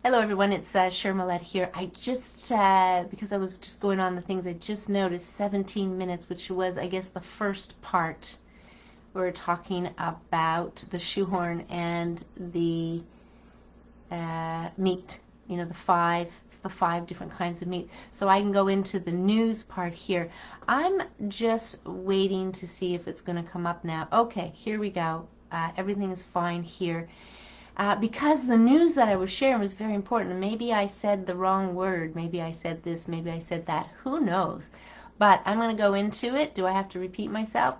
Hello everyone, it's Cheryl Millett here. I just, because I was just going on the things, I just noticed 17 minutes, which was, I guess, the first part. We're talking about the shoehorn and the meat, you know, the five different kinds of meat. So I can go into the news part here. I'm just waiting to see if it's going to come up now. Okay, here we go. Everything is fine here. Because the news that I was sharing was very important. Maybe I said the wrong word. Maybe I said this. Maybe I said that. Who knows? But I'm going to go into it. Do I have to repeat myself?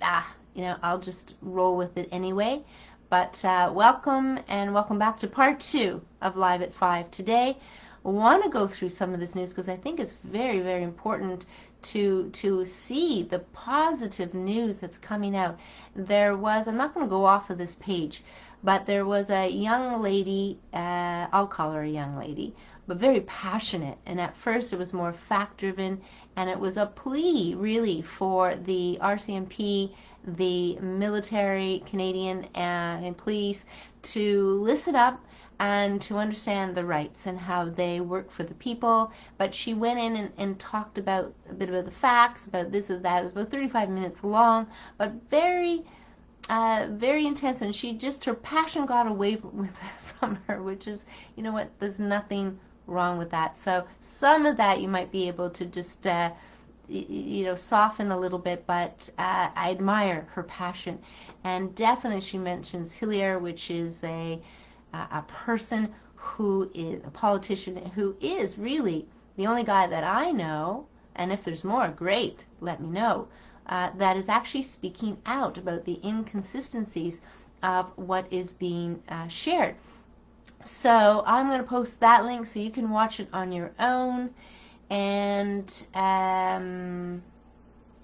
I'll just roll with it anyway. But welcome and welcome back to part 2 of Live at 5. Today, I want to go through some of this news because I think it's very, very important to see the positive news that's coming out. There was, I'm not going to go off of this page, but there was a young lady, I'll call her a young lady, but very passionate. And at first it was more fact-driven, and it was a plea really for the RCMP, the military, Canadian, and police to listen up and to understand the rights and how they work for the people. But she went in and talked about a bit about the facts, about this and that. It was about 35 minutes long, but very intense, and her passion got away from her, which is, you know what, there's nothing wrong with that. So some of that you might be able to just, soften a little bit, but I admire her passion. And definitely she mentions Hillier, which is a person who is a politician who is really the only guy that I know, and if there's more, great, let me know, that is actually speaking out about the inconsistencies of what is being shared. So I'm going to post that link so you can watch it on your own. And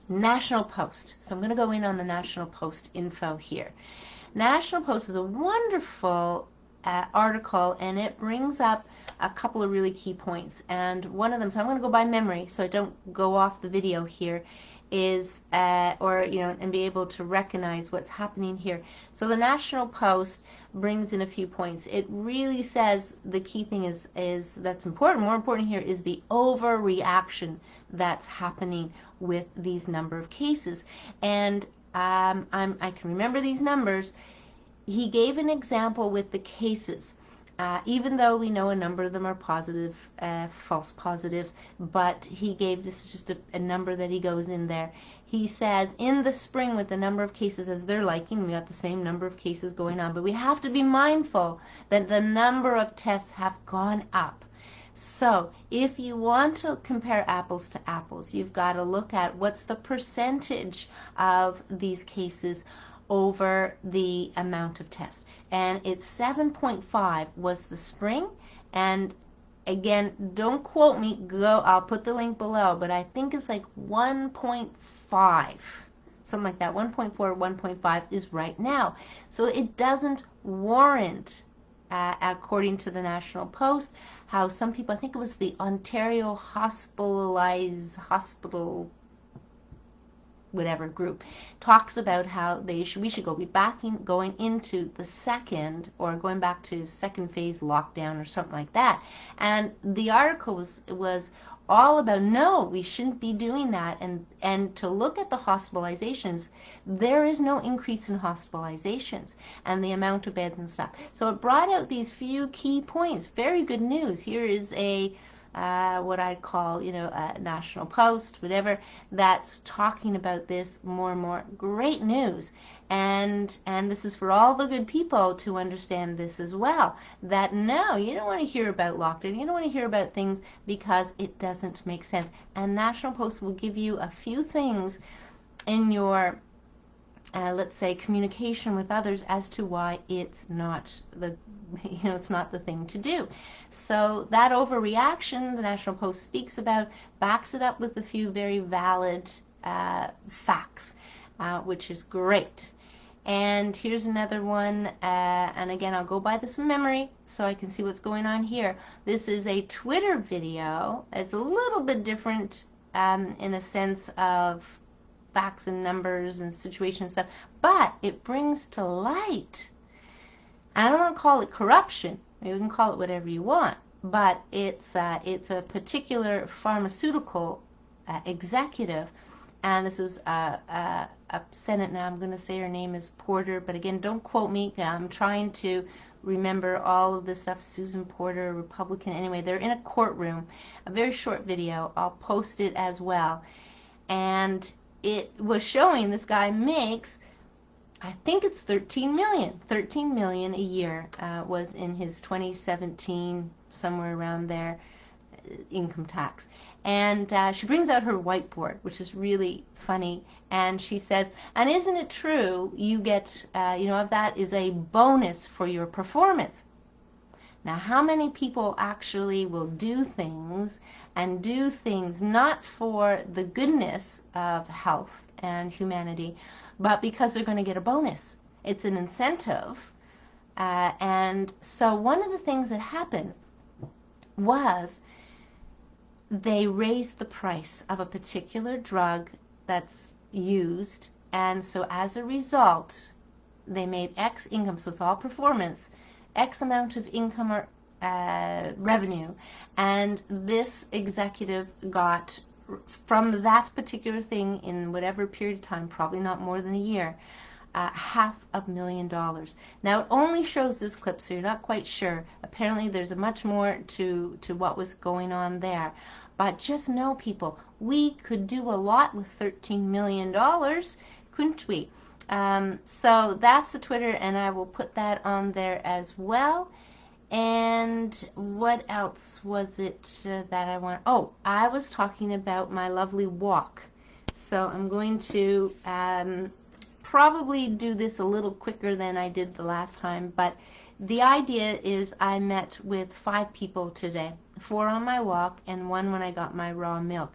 National Post. So I'm going to go in on the National Post info here. National Post is a wonderful article, and it brings up a couple of really key points. And one of them, so I'm going to go by memory so I don't go off the video here, is and be able to recognize what's happening here. So the National Post brings in a few points. It really says the key thing is that's important. More important here is the overreaction that's happening with these number of cases. And I can remember these numbers. He gave an example with the cases. Even though we know a number of them are positive, false positives, but he gave, this is just a number that he goes in there. He says in the spring, with the number of cases as they're liking, we got the same number of cases going on, but we have to be mindful that the number of tests have gone up. So if you want to compare apples to apples, you've got to look at what's the percentage of these cases over the amount of tests. And it's 7.5 was the spring. And again, don't quote me, I'll put the link below, but I think it's like 1.5, something like that. 1.4, 1.5 is right now. So it doesn't warrant, according to the National Post, how some people, I think it was the Ontario Hospital whatever group, talks about how we should going into the second, or going back to second phase lockdown or something like that. And the article was all about, no, we shouldn't be doing that. And to look at the hospitalizations, there is no increase in hospitalizations and the amount of beds and stuff. So it brought out these few key points. Very good news. Here is a what I'd call, a National Post, whatever, that's talking about this more and more. Great news. And this is for all the good people to understand this as well, that no, you don't want to hear about lockdown, you don't want to hear about things because it doesn't make sense. And National Post will give you a few things in your let's say communication with others as to why it's not it's not the thing to do. So that overreaction the National Post speaks about backs it up with a few very valid facts, which is great. And here's another one, and again, I'll go by this from memory so I can see what's going on here. This is a Twitter video. It's a little bit different in a sense of facts and numbers and situation and stuff, but it brings to light, I don't want to call it corruption, You can call it whatever you want, but it's a particular pharmaceutical executive, and this is a Senate. Now I'm going to say her name is Porter, but again, don't quote me. I'm trying to remember all of this stuff. Susan Porter, Republican. Anyway, they're in a courtroom. A very short video. I'll post it as well. And it was showing this guy makes, I think it's 13 million. 13 million a year was in his 2017, somewhere around there, income tax. And she brings out her whiteboard, which is really funny. And she says, and isn't it true you get, of that is a bonus for your performance? Now, how many people actually will do things and do things not for the goodness of health and humanity, but because they're going to get a bonus? It's an incentive. And so one of the things that happened was they raised the price of a particular drug that's used, and so as a result, they made X income, so it's all performance, X amount of income or revenue, and this executive got, from that particular thing in whatever period of time, probably not more than a year, $500,000. Now it only shows this clip, so you're not quite sure. Apparently there's a much more to what was going on there. But just know, people, we could do a lot with $13 million, couldn't we? So that's the Twitter, and I will put that on there as well. And what else was it that I want? Oh, I was talking about my lovely walk. So I'm going to probably do this a little quicker than I did the last time, but the idea is I met with 5 people today, 4 on my walk and 1 when I got my raw milk.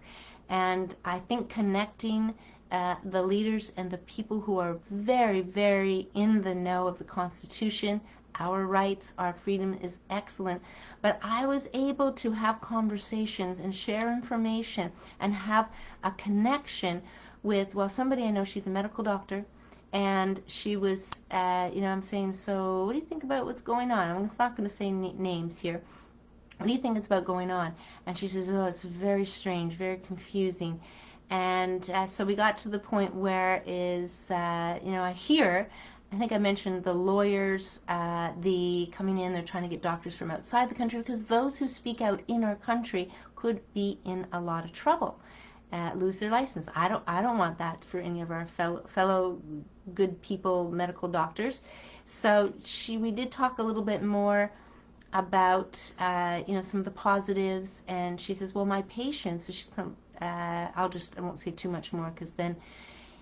And I think connecting the leaders and the people who are very, very in the know of the Constitution, our rights, our freedom is excellent. But I was able to have conversations and share information and have a connection with, well, somebody I know, she's a medical doctor, and she was, I'm saying, so what do you think about what's going on? I'm not going to say names here. What do you think is about going on? And she says, oh, it's very strange, very confusing. And so we got to the point where I hear, I think I mentioned the lawyers, the coming in, they're trying to get doctors from outside the country, because those who speak out in our country could be in a lot of trouble. Lose their license. I don't want that for any of our fellow good people, medical doctors. So we did talk a little bit more about some of the positives, and she says, well, my patients, so she's come, I won't say too much more, because then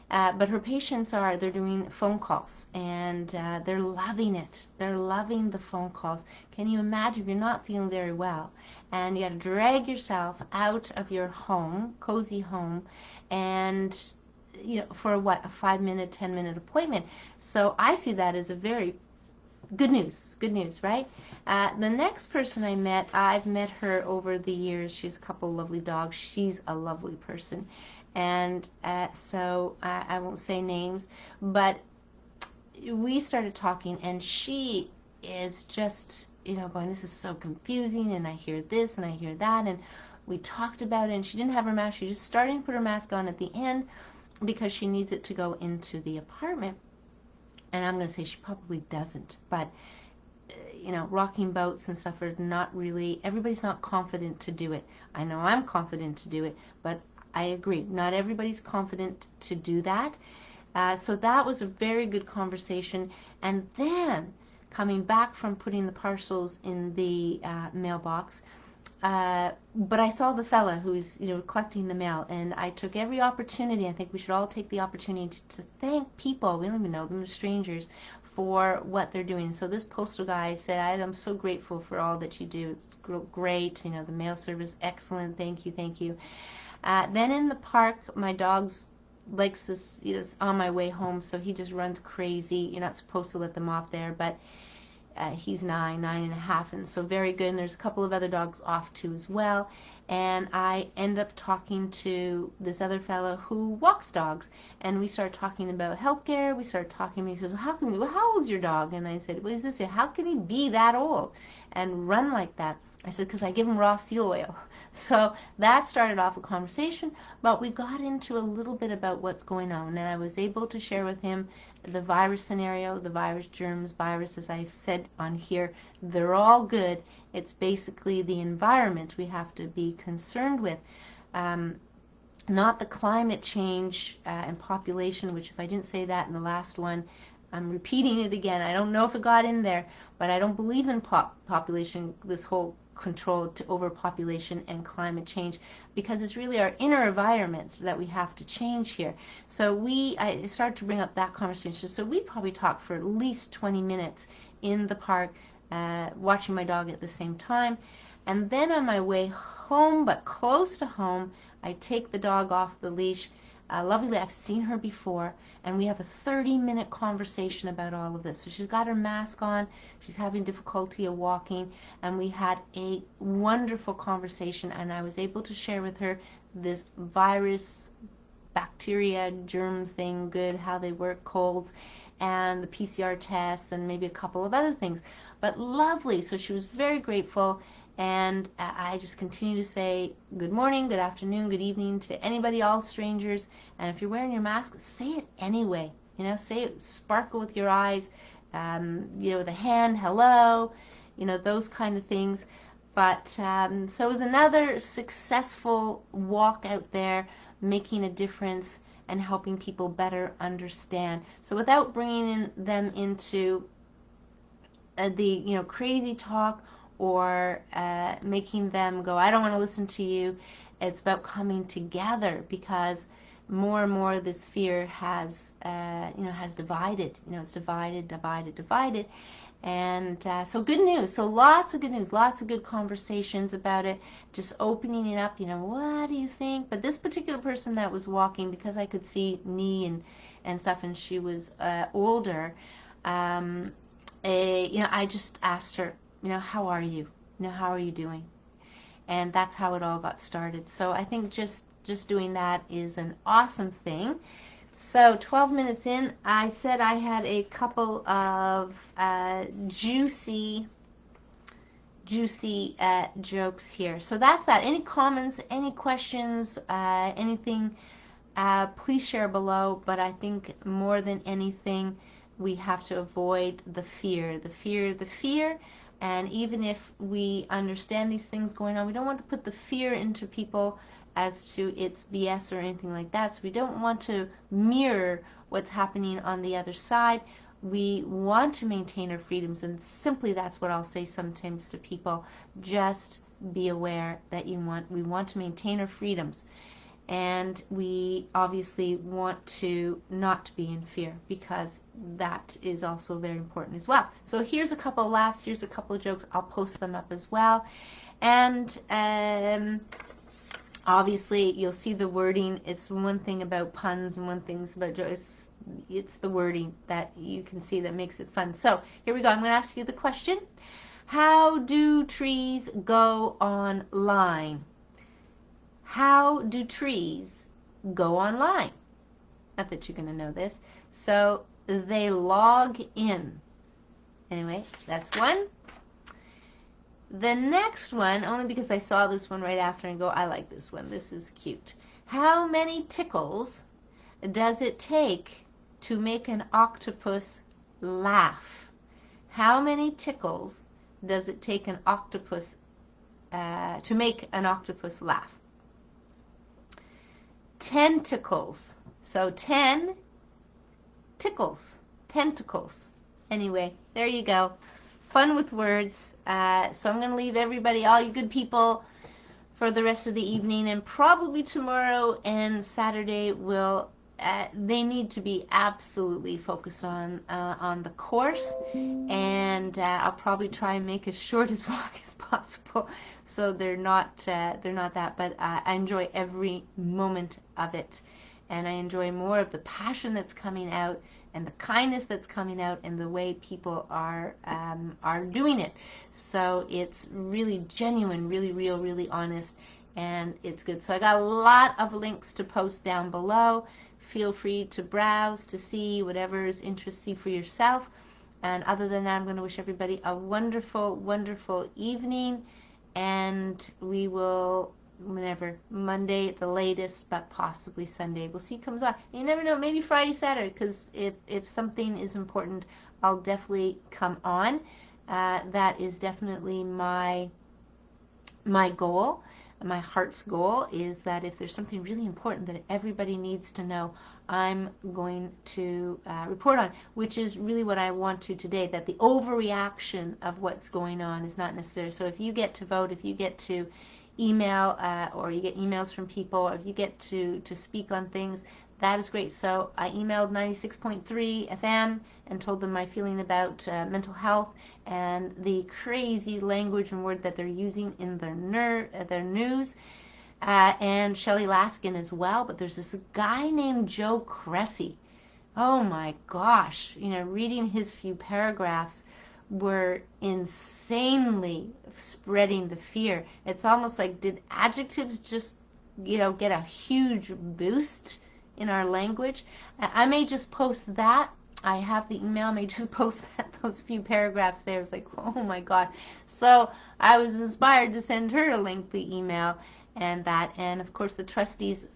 but her patients they're doing phone calls, and they're loving it. They're loving the phone calls. Can you imagine if you're not feeling very well and you got to drag yourself out of your home, cozy home, and for a 5-minute, 10-minute appointment? So I see that as a very good news, right? The next person I met, I've met her over the years. She's a couple of lovely dogs. She's a lovely person. And so I won't say names, but we started talking, and she is just, going, this is so confusing, and I hear this and I hear that, and we talked about it, and she didn't have her mask. She's just starting to put her mask on at the end because she needs it to go into the apartment. And I'm going to say she probably doesn't, but rocking boats and stuff are not really, everybody's not confident to do it. I know I'm confident to do it, but I agree, not everybody's confident to do that. So that was a very good conversation. And then coming back from putting the parcels in the mailbox, but I saw the fella who's collecting the mail, and I took every opportunity. I think we should all take the opportunity to thank people, we don't even know them, they're strangers, for what they're doing. So this postal guy said, I'm so grateful for all that you do. It's great, the mail service, excellent, thank you. Then in the park, my dog likes this, on my way home, so he just runs crazy. You're not supposed to let them off there, but he's 9 and a half, and so very good. And there's a couple of other dogs off too as well. and I end up talking to this other fellow who walks dogs, and we start talking about healthcare. We start talking, he says, well, how old's your dog? And I said, what is this? How can he be that old and run like that? I said, because I give him raw seal oil. So that started off a conversation, but we got into a little bit about what's going on, and I was able to share with him the virus scenario, the virus, germs, virus, as I've said on here, they're all good. It's basically the environment we have to be concerned with. Not the climate change and population, which if I didn't say that in the last one, I'm repeating it again. I don't know if it got in there, but I don't believe in population, this whole control to overpopulation and climate change, because it's really our inner environment that we have to change here. So I started to bring up that conversation. So we probably talked for at least 20 minutes in the park, watching my dog at the same time. And then on my way home, but close to home, I take the dog off the leash. Lovely, I've seen her before, and we have a 30-minute conversation about all of this. So she's got her mask on, she's having difficulty of walking, and we had a wonderful conversation, and I was able to share with her this virus, bacteria, germ thing, good, how they work, colds, and the PCR tests, and maybe a couple of other things. But lovely, so she was very grateful. And I just continue to say good morning, good afternoon, good evening to anybody, all strangers. And if you're wearing your mask, say it anyway. You know, say it, sparkle with your eyes, you know, the hand, hello, you know, those kind of things. But so it was another successful walk out there, making a difference and helping people better understand. So without bringing them into the, you know, crazy talk, or making them go, I don't want to listen to you. It's about coming together, because more and more this fear has, you know, has divided. You know, it's divided, and so good news. So lots of good news, lots of good conversations about it. Just opening it up. You know, what do you think? But this particular person that was walking, because I could see knee and stuff, and she was older. You know, I just asked her, you know, how are you? You know, how are you doing? And that's how it all got started. So I think just doing that is an awesome thing. So 12 minutes in, I said I had a couple of juicy jokes here. So that's that. Any comments, any questions, anything, please share below. But I think more than anything, we have to avoid the fear. And even if we understand these things going on, we don't want to put the fear into people as to it's BS or anything like that. So we don't want to mirror what's happening on the other side. We want to maintain our freedoms, and simply that's what I'll say sometimes to people. Just be aware that we want to maintain our freedoms. And we obviously want to not be in fear, because that is also very important as well. So here's a couple of laughs, here's a couple of jokes. I'll post them up as well. And obviously you'll see the wording. It's one thing about puns and one thing about jokes. It's the wording that you can see that makes it fun. So here we go. I'm going to ask you the question. How do trees go online? How do trees go online? Not that you're going to know this. So they log in. Anyway, that's one. The next one, only because I saw this one right after and go, I like this one. This is cute. How many tickles does it take to make an octopus laugh? How many tickles does it take an octopus to make an octopus laugh? Tentacles. So 10 tickles. Tentacles. Anyway, there you go. Fun with words. So I'm going to leave everybody, all you good people, for the rest of the evening, and probably tomorrow and Saturday will. They need to be absolutely focused on the course, and I'll probably try and make as short as walk as possible, so they're not that. But I enjoy every moment of it, and I enjoy more of the passion that's coming out, and the kindness that's coming out, and the way people are doing it. So it's really genuine, really real, really honest, and it's good. So I got a lot of links to post down below. Feel free to browse to see whatever is interesting for yourself. And other than that, I'm going to wish everybody a wonderful, wonderful evening, and we will, whenever, Monday at the latest, but possibly Sunday. We'll see comes on. You never know, maybe Friday, Saturday, because if something is important, I'll definitely come on. That is definitely my goal. My heart's goal is that if there's something really important that everybody needs to know, I'm going to report on, which is really what I want to today, that the overreaction of what's going on is not necessary. So if you get to vote, if you get to email, or you get emails from people, or if you get to speak on things, that is great. So I emailed 96.3 FM and told them my feeling about mental health and the crazy language and word that they're using in their news. And Shelley Laskin as well. But there's this guy named Joe Cressy. Oh my gosh, reading his few paragraphs were insanely spreading the fear. It's almost like, did adjectives just, get a huge boost in our language? I may just post that. I have the email. I may just post those few paragraphs there. It's like, oh my God. So I was inspired to send her a lengthy email and that. And of course, the trustees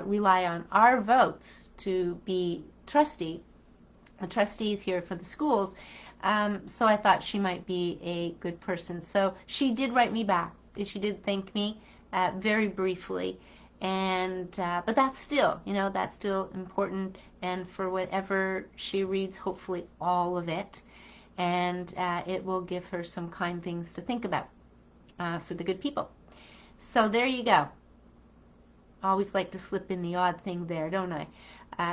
rely on our votes to be the trustees here for the schools. So I thought she might be a good person. So she did write me back. She did thank me very briefly. And but that's still, that's still important. And for whatever she reads, hopefully all of it, and it will give her some kind things to think about for the good people. So there you go. I always like to slip in the odd thing there, don't I?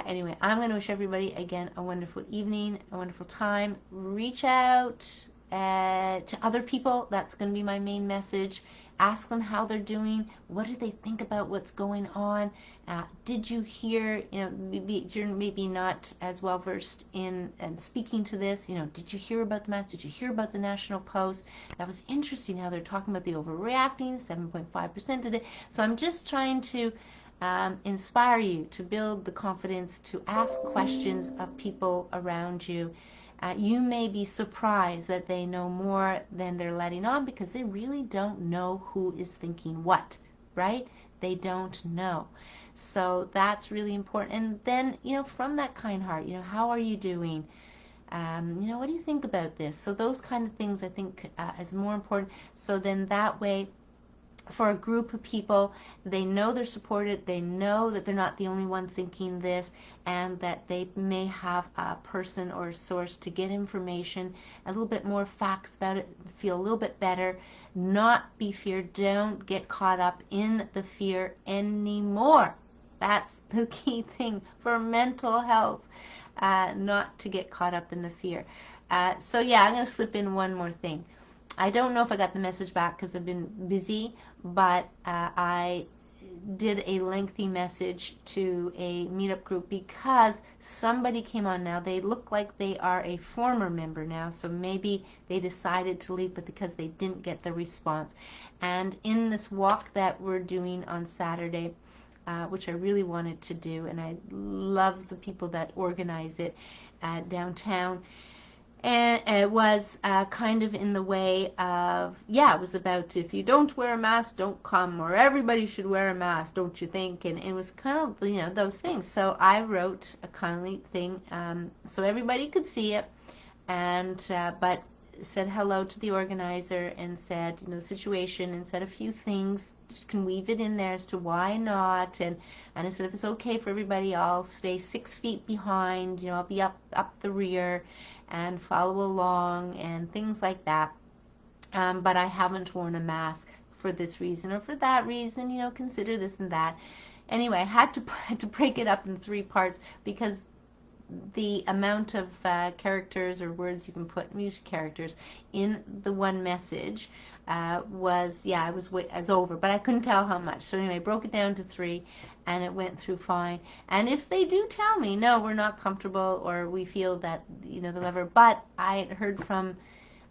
Anyway, I'm going to wish everybody, again, a wonderful evening, a wonderful time. Reach out to other people. That's going to be my main message. Ask them how they're doing. What do they think about what's going on? Did you hear, maybe you're maybe not as well versed in and speaking to this, did you hear about the mass? Did you hear about the National Post? That was interesting how they're talking about the overreacting, 7.5% today. So I'm just trying to inspire you to build the confidence to ask questions of people around you. You may be surprised that they know more than they're letting on, because they really don't know who is thinking what, right? They don't know. So that's really important. And then, from that kind heart, how are you doing? What do you think about this? So those kind of things I think is more important. So then that way, for a group of people, they know they're supported, they know that they're not the only one thinking this, and that they may have a person or a source to get information, a little bit more facts about it, feel a little bit better, not be feared. Don't get caught up in the fear anymore. That's the key thing for mental health, not to get caught up in the fear. So yeah, I'm going to slip in one more thing. I don't know if I got the message back because I've been busy, but I did a lengthy message to a meetup group because somebody came on now. They look like they are a former member now, so maybe they decided to leave, but because they didn't get the response. And in this walk that we're doing on Saturday, which I really wanted to do, and I love the people that organize it downtown, and it was kind of in the way of, it was about, if you don't wear a mask, don't come, or everybody should wear a mask, don't you think? And it was kind of, those things. So I wrote a kindly thing so everybody could see it, and but said hello to the organizer and said, the situation, and said a few things, just can weave it in there as to why not, and I said if it's okay for everybody, I'll stay 6 feet behind, I'll be up the rear and follow along and things like that. But I haven't worn a mask for this reason or for that reason, consider this and that. Anyway, I had to break it up in 3 parts because the amount of characters or words you can put, music characters, in the one message was over, but I couldn't tell how much. So anyway, I broke it down to 3, and it went through fine. And if they do tell me, no, we're not comfortable, or we feel that, the lever, but I had heard from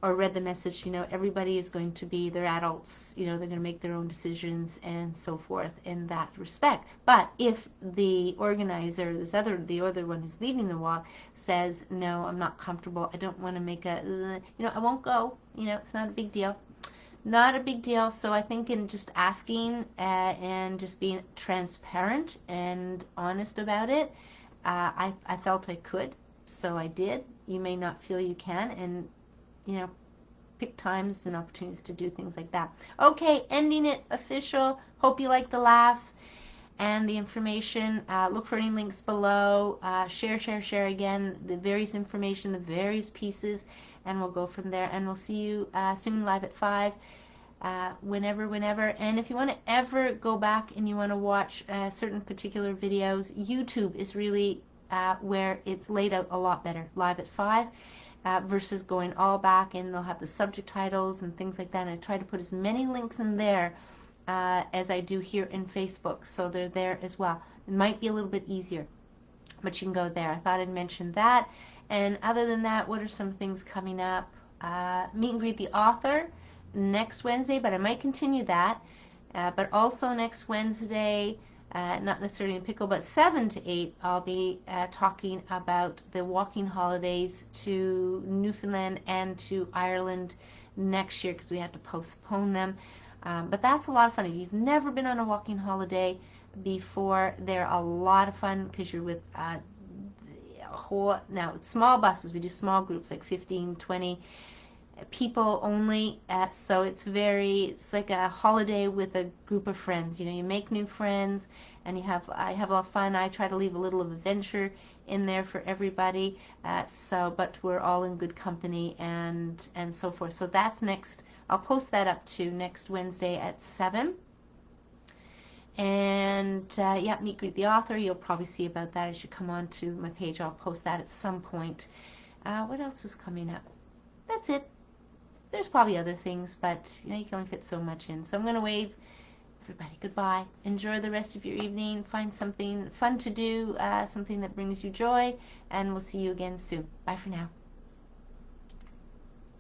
or read the message, you know, everybody is going to be, they're adults, you know, they're going to make their own decisions and so forth in that respect. But if the organizer, the other one who's leading the walk says, no, I'm not comfortable, I don't want to make a, you know, I won't go, you know, it's not a big deal. Not a big deal. So I think in just asking and just being transparent and honest about it, I felt I could, so I did. You may not feel you can, and you know, pick times and opportunities to do things like that. Okay, ending it official. Hope you like the laughs and the information. Look for any links below. Share again the various information, the various pieces, and we'll go from there. And we'll see you soon live at 5. Whenever. And if you want to ever go back and you want to watch certain particular videos, YouTube is really where it's laid out a lot better, live at 5. Versus going all back, and they'll have the subject titles and things like that. And I try to put as many links in there as I do here in Facebook, so they're there as well. It might be a little bit easier, but you can go there. I thought I'd mention that. And other than that, what are some things coming up? Meet and greet the author next Wednesday, but I might continue that. But also next Wednesday, not necessarily in pickle, but 7 to 8, I'll be talking about the walking holidays to Newfoundland and to Ireland next year because we had to postpone them. But that's a lot of fun. If you've never been on a walking holiday before, they're a lot of fun because you're with now it's small buses. We do small groups like 15, 20 people only, so it's like a holiday with a group of friends. You know, you make new friends, and I have a lot of fun. I try to leave a little of adventure in there for everybody. But we're all in good company and so forth. So that's next. I'll post that up to next Wednesday at 7. And yeah, meet greet the author. You'll probably see about that as you come on to my page. I'll post that at some point. What else is coming up? That's it. There's probably other things, but you know, you can only fit so much in. So I'm going to wave everybody goodbye. Enjoy the rest of your evening. Find something fun to do, something that brings you joy, and we'll see you again soon. Bye for now.